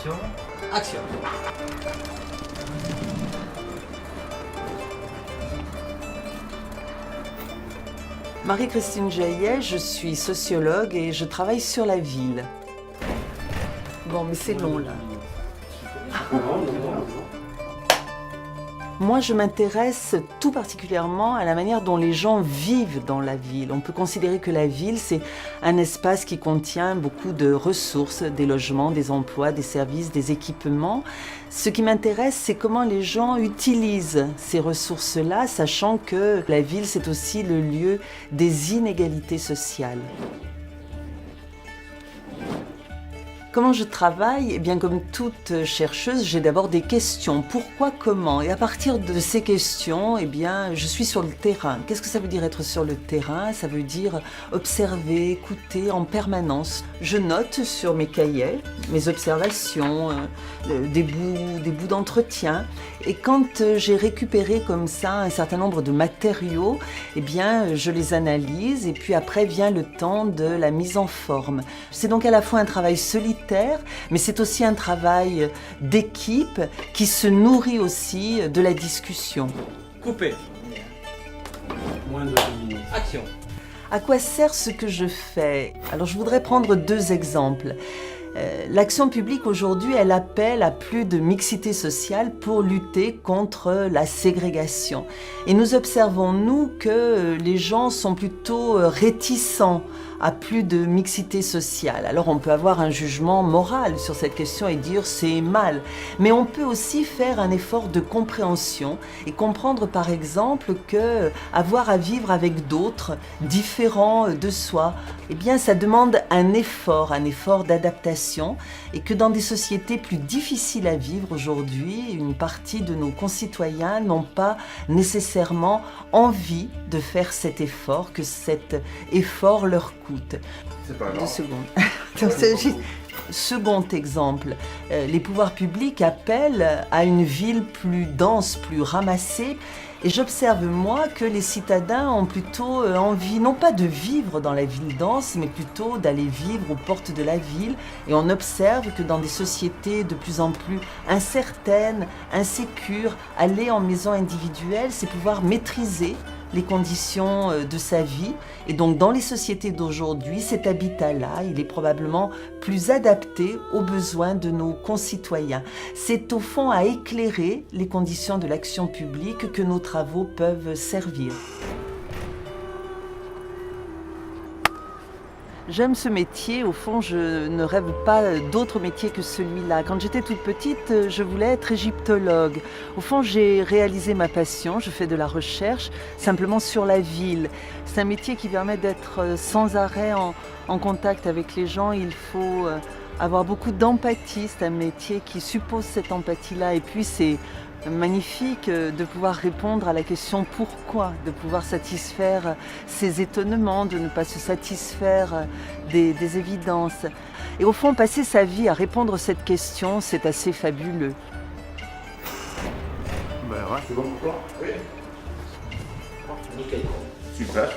Action. Action. Marie-Christine Jaillet, je suis sociologue et je travaille sur la ville. Bon, mais c'est long là. Moi, je m'intéresse tout particulièrement à la manière dont les gens vivent dans la ville. On peut considérer que la ville, c'est un espace qui contient beaucoup de ressources, des logements, des emplois, des services, des équipements. Ce qui m'intéresse, c'est comment les gens utilisent ces ressources-là, sachant que la ville, c'est aussi le lieu des inégalités sociales. Comment je travaille? Eh bien, comme toute chercheuse, j'ai d'abord des questions. Pourquoi, comment? Et à partir de ces questions, eh bien, je suis sur le terrain. Qu'est-ce que ça veut dire être sur le terrain? Ça veut dire observer, écouter en permanence. Je note sur mes cahiers mes observations, des bouts d'entretien. Et quand j'ai récupéré comme ça un certain nombre de matériaux, eh bien, je les analyse et puis après vient le temps de la mise en forme. C'est donc à la fois un travail solitaire, mais c'est aussi un travail d'équipe qui se nourrit aussi de la discussion. Coupé. Moins de 10 minutes. Action. À quoi sert ce que je fais? Alors je voudrais prendre deux exemples. L'action publique aujourd'hui, elle appelle à plus de mixité sociale pour lutter contre la ségrégation. Et nous observons, nous, que les gens sont plutôt réticents à plus de mixité sociale. Alors on peut avoir un jugement moral sur cette question et dire c'est mal. Mais on peut aussi faire un effort de compréhension et comprendre par exemple que avoir à vivre avec d'autres différents de soi, eh bien ça demande un effort d'adaptation et que dans des sociétés plus difficiles à vivre aujourd'hui, une partie de nos concitoyens n'ont pas nécessairement envie de faire cet effort, que cet effort leur coûte. C'est pas grave. 2 secondes. Second exemple, les pouvoirs publics appellent à une ville plus dense, plus ramassée. Et j'observe, moi, que les citadins ont plutôt envie, non pas de vivre dans la ville dense, mais plutôt d'aller vivre aux portes de la ville. Et on observe que dans des sociétés de plus en plus incertaines, insécures, aller en maison individuelle, c'est pouvoir maîtriser les conditions de sa vie. Et donc dans les sociétés d'aujourd'hui, cet habitat-là, il est probablement plus adapté aux besoins de nos concitoyens. C'est au fond à éclairer les conditions de l'action publique que nos travaux peuvent servir. J'aime ce métier, au fond je ne rêve pas d'autre métier que celui-là. Quand j'étais toute petite, je voulais être égyptologue. Au fond j'ai réalisé ma passion, je fais de la recherche simplement sur la ville. C'est un métier qui permet d'être sans arrêt en contact avec les gens. Il faut avoir beaucoup d'empathie, c'est un métier qui suppose cette empathie-là. Et puis c'est magnifique de pouvoir répondre à la question pourquoi, de pouvoir satisfaire ses étonnements, de ne pas se satisfaire des évidences. Et au fond, passer sa vie à répondre à cette question, c'est assez fabuleux. Ben ouais, c'est bon pour toi? Nickel. Super.